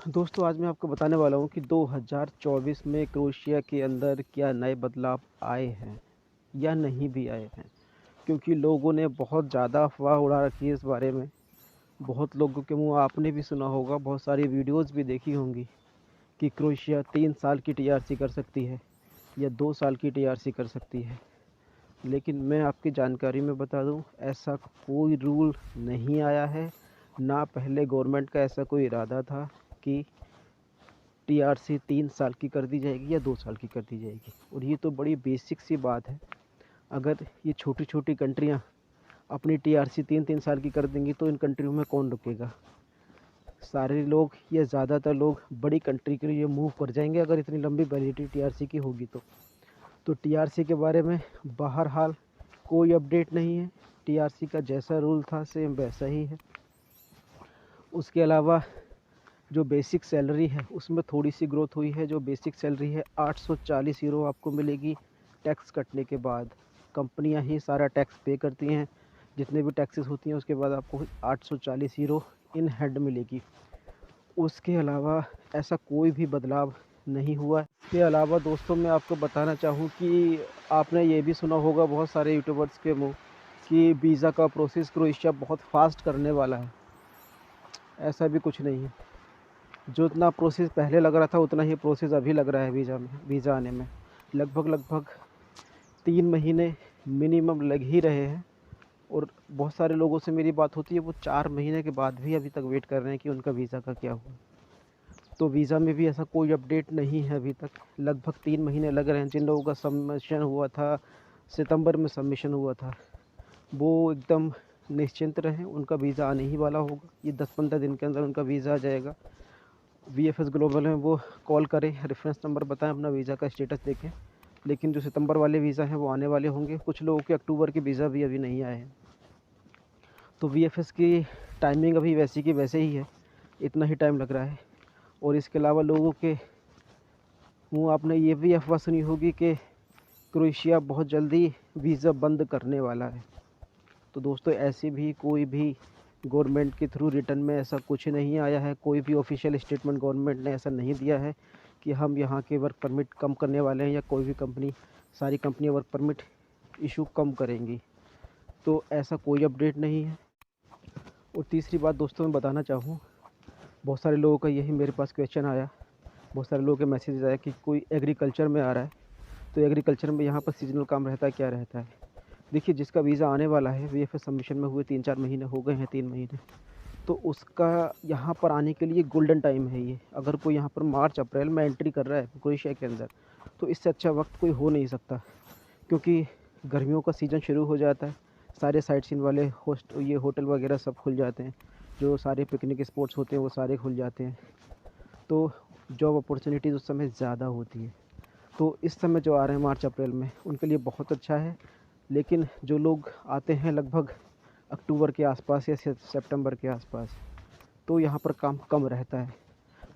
दोस्तों आज मैं आपको बताने वाला हूँ कि 2024 में क्रोएशिया के अंदर क्या नए बदलाव आए हैं या नहीं भी आए हैं, क्योंकि लोगों ने बहुत ज़्यादा अफवाह उड़ा रखी है इस बारे में। बहुत लोगों के मुंह आपने भी सुना होगा, बहुत सारी वीडियोस भी देखी होंगी कि क्रोएशिया 3 साल की टीआरसी कर सकती है या 2 साल की टीआरसी कर सकती है। लेकिन मैं आपकी जानकारी में बता दूं, ऐसा कोई रूल नहीं आया है, ना पहले गवर्नमेंट का ऐसा कोई इरादा था कि टीआरसी 3 साल की कर दी जाएगी या 2 साल की कर दी जाएगी। और ये तो बड़ी बेसिक सी बात है। अगर ये छोटी छोटी कंट्रियाँ अपनी टीआरसी 3-3 साल की कर देंगी तो इन कंट्रियों में कौन रुकेगा। सारे लोग या ज़्यादातर लोग बड़ी कंट्री के लिए मूव कर जाएंगे अगर इतनी लंबी वैलिडिटी टीआरसी की होगी तो टीआरसी के बारे में बहरहाल कोई अपडेट नहीं है। टीआरसी का जैसा रूल था सेम वैसा ही है। उसके अलावा जो बेसिक सैलरी है उसमें थोड़ी सी ग्रोथ हुई है। जो बेसिक सैलरी है 840 यूरो आपको मिलेगी टैक्स कटने के बाद। कंपनियां ही सारा टैक्स पे करती हैं, जितने भी टैक्सेस होती हैं उसके बाद आपको 840 यूरो इन हेड मिलेगी। उसके अलावा ऐसा कोई भी बदलाव नहीं हुआ। इसके अलावा दोस्तों मैं आपको बताना चाहूँ कि आपने ये भी सुना होगा बहुत सारे यूट्यूबर्स के मुँह कि वीज़ा का प्रोसेस क्रोएशिया बहुत फास्ट करने वाला है। ऐसा भी कुछ नहीं है। जो इतना प्रोसेस पहले लग रहा था उतना ही प्रोसेस अभी लग रहा है वीज़ा आने में। लगभग 3 महीने मिनिमम लग ही रहे हैं। और बहुत सारे लोगों से मेरी बात होती है, वो 4 महीने के बाद भी अभी तक वेट कर रहे हैं कि उनका वीज़ा का क्या हुआ। तो वीज़ा में भी ऐसा कोई अपडेट नहीं है अभी तक। लगभग 3 महीने लग रहे हैं। जिन लोगों का सबमिशन हुआ था, सितंबर में सबमिशन हुआ था, वो एकदम निश्चिंत रहें, उनका वीज़ा आने ही वाला होगा। ये 10-15 दिन के अंदर उनका वीज़ा आ जाएगा। वीएफएस ग्लोबल में वो कॉल करें, रेफरेंस नंबर बताएं, अपना वीज़ा का स्टेटस देखें। लेकिन जो सितंबर वाले वीज़ा हैं वो आने वाले होंगे। कुछ लोगों के अक्टूबर के वीज़ा भी अभी नहीं आए हैं। तो वीएफएस की टाइमिंग अभी वैसी की वैसे ही है, इतना ही टाइम लग रहा है। और इसके अलावा लोगों के मुँह आपने ये भी अफवाह सुनी होगी कि क्रोएशिया बहुत जल्दी वीज़ा बंद करने वाला है। तो दोस्तों ऐसी भी कोई भी गवर्नमेंट के थ्रू रिटर्न में ऐसा कुछ नहीं आया है। कोई भी ऑफिशियल स्टेटमेंट गवर्नमेंट ने ऐसा नहीं दिया है कि हम यहाँ के वर्क परमिट कम करने वाले हैं या कोई भी कंपनी, सारी कंपनियाँ वर्क परमिट इशू कम करेंगी। तो ऐसा कोई अपडेट नहीं है। और तीसरी बात दोस्तों मैं बताना चाहूँ, बहुत सारे लोगों का यही मेरे पास क्वेश्चन आया, बहुत सारे लोगों के मैसेज आया कि कोई एग्रीकल्चर में आ रहा है तो एग्रीकल्चर में यहाँ पर सीजनल काम रहता है, क्या रहता है। देखिए, जिसका वीज़ा आने वाला है, वीएफएस सबमिशन में हुए 3-4 महीने हो गए हैं, 3 महीने, तो उसका यहाँ पर आने के लिए गोल्डन टाइम है ये। अगर कोई यहाँ पर मार्च अप्रैल में एंट्री कर रहा है क्रोएशिया के अंदर, तो इससे अच्छा वक्त कोई हो नहीं सकता, क्योंकि गर्मियों का सीज़न शुरू हो जाता है। सारे साइट सीन वाले ये होटल वगैरह सब खुल जाते हैं, जो सारे पिकनिक स्पॉट्स होते हैं वो सारे खुल जाते हैं। तो जॉब अपॉर्चुनिटीज़ उस समय ज़्यादा होती है। तो इस समय जो आ रहे हैं मार्च अप्रैल में, उनके लिए बहुत अच्छा है। लेकिन जो लोग आते हैं लगभग अक्टूबर के आसपास या सितंबर के आसपास, तो यहाँ पर काम कम रहता है।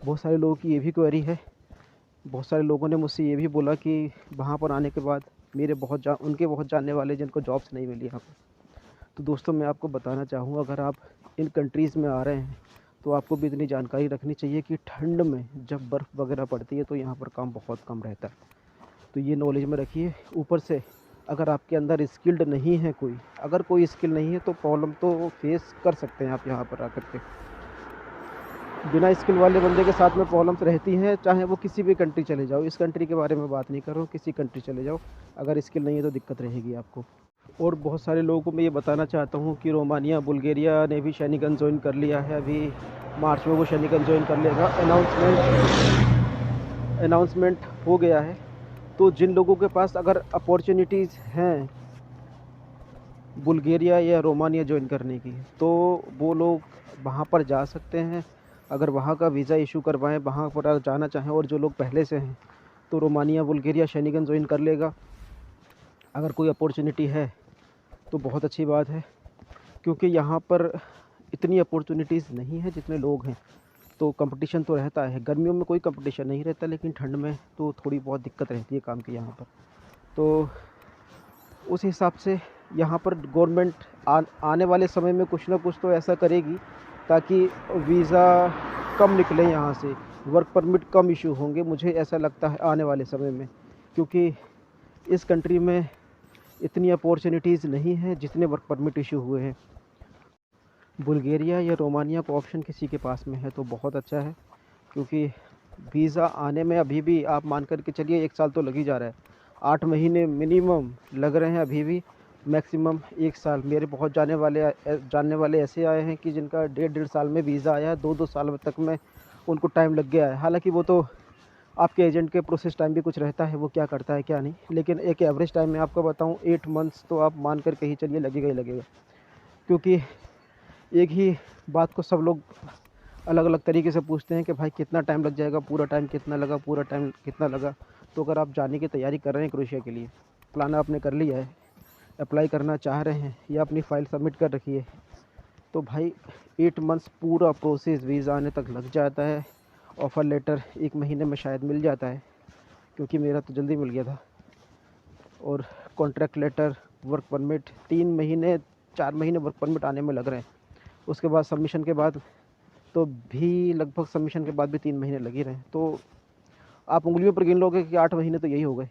बहुत सारे लोगों की ये भी क्वेरी है। बहुत सारे लोगों ने मुझसे ये भी बोला कि वहाँ पर आने के बाद उनके बहुत जानने वाले जिनको जॉब्स नहीं मिली यहाँ पर। तो दोस्तों मैं आपको बताना चाहूँगा, अगर आप इन कंट्रीज़ में आ रहे हैं तो आपको भी इतनी जानकारी रखनी चाहिए कि ठंड में जब बर्फ़ वगैरह पड़ती है तो यहाँ पर काम बहुत कम रहता है। तो ये नॉलेज में रखिए। ऊपर से अगर आपके अंदर स्किल्ड नहीं है कोई, अगर कोई स्किल नहीं है तो प्रॉब्लम तो फेस कर सकते हैं आप यहाँ पर आकर के। बिना स्किल वाले बंदे के साथ में प्रॉब्लम्स रहती हैं, चाहे वो किसी भी कंट्री चले जाओ। इस कंट्री के बारे में बात नहीं कर रहा हूँ, किसी कंट्री चले जाओ, अगर स्किल नहीं है तो दिक्कत रहेगी आपको। और बहुत सारे लोगों को मैं ये बताना चाहता हूँ कि रोमानिया, बुल्गारिया ने भी शेंगेन ज्वाइन कर लिया है। अभी मार्च में वो शेंगेन ज्वाइन कर लेगा। अनाउंसमेंट हो गया है। तो जिन लोगों के पास अगर अपॉर्चुनिटीज़ हैं बुल्गारिया या रोमानिया ज्वाइन करने की, तो वो लोग वहाँ पर जा सकते हैं। अगर वहाँ का वीज़ा इशू करवाएं, वहाँ पर जाना चाहें, और जो लोग पहले से हैं तो रोमानिया, बुल्गारिया, शेंगेन ज्वाइन कर लेगा। अगर कोई अपॉर्चुनिटी है तो बहुत अच्छी बात है, क्योंकि यहाँ पर इतनी अपॉर्चुनिटीज़ नहीं है जितने लोग हैं। तो कंपटीशन तो रहता है। गर्मियों में कोई कंपटीशन नहीं रहता, लेकिन ठंड में तो थोड़ी बहुत दिक्कत रहती है काम की यहाँ पर। तो उस हिसाब से यहाँ पर गवर्नमेंट आने वाले समय में कुछ ना कुछ तो ऐसा करेगी ताकि वीज़ा कम निकलें यहाँ से, वर्क परमिट कम इशू होंगे, मुझे ऐसा लगता है आने वाले समय में, क्योंकि इस कंट्री में इतनी अपॉर्चुनिटीज़ नहीं हैं जितने वर्क परमिट इशू हुए हैं। बुल्गारिया या रोमानिया का ऑप्शन किसी के पास में है तो बहुत अच्छा है, क्योंकि वीज़ा आने में अभी भी आप मान कर के चलिए 1 साल तो लग ही जा रहा है। 8 महीने मिनिमम लग रहे हैं अभी भी, मैक्सिमम 1 साल। मेरे बहुत जानने वाले ऐसे आए हैं कि जिनका 1.5 साल में वीज़ा आया है, 2-2 साल तक में उनको टाइम लग गया है। हालाँकि वो तो आपके एजेंट के प्रोसेस टाइम भी कुछ रहता है, वो क्या करता है क्या नहीं, लेकिन एक एवरेज टाइम मैं आपको बताऊँ 8 मंथ्स तो आप मान कर के ही चलिए लगेगा ही लगेगा। क्योंकि एक ही बात को सब लोग अलग अलग तरीके से पूछते हैं कि भाई कितना टाइम लग जाएगा, पूरा टाइम कितना लगा, पूरा टाइम कितना लगा। तो अगर आप जाने की तैयारी कर रहे हैं क्रोएशिया के लिए, प्लान आपने कर लिया है, अप्लाई करना चाह रहे हैं या अपनी फ़ाइल सबमिट कर रखी है, तो भाई 8 मंथ्स पूरा प्रोसेस वीज़ा आने तक लग जाता है। ऑफ़र लेटर 1 महीने में शायद मिल जाता है, क्योंकि मेरा तो जल्दी मिल गया था। और कॉन्ट्रैक्ट लेटर, वर्क परमिट 3 महीने 4 महीने वर्क परमिट आने में लग रहे हैं। उसके बाद सबमिशन के बाद तो भी लगभग सबमिशन के बाद भी 3 महीने लग ही रहे हैं। तो आप उँगलियों पर गिन लोगे कि 8 महीने तो यही हो गए।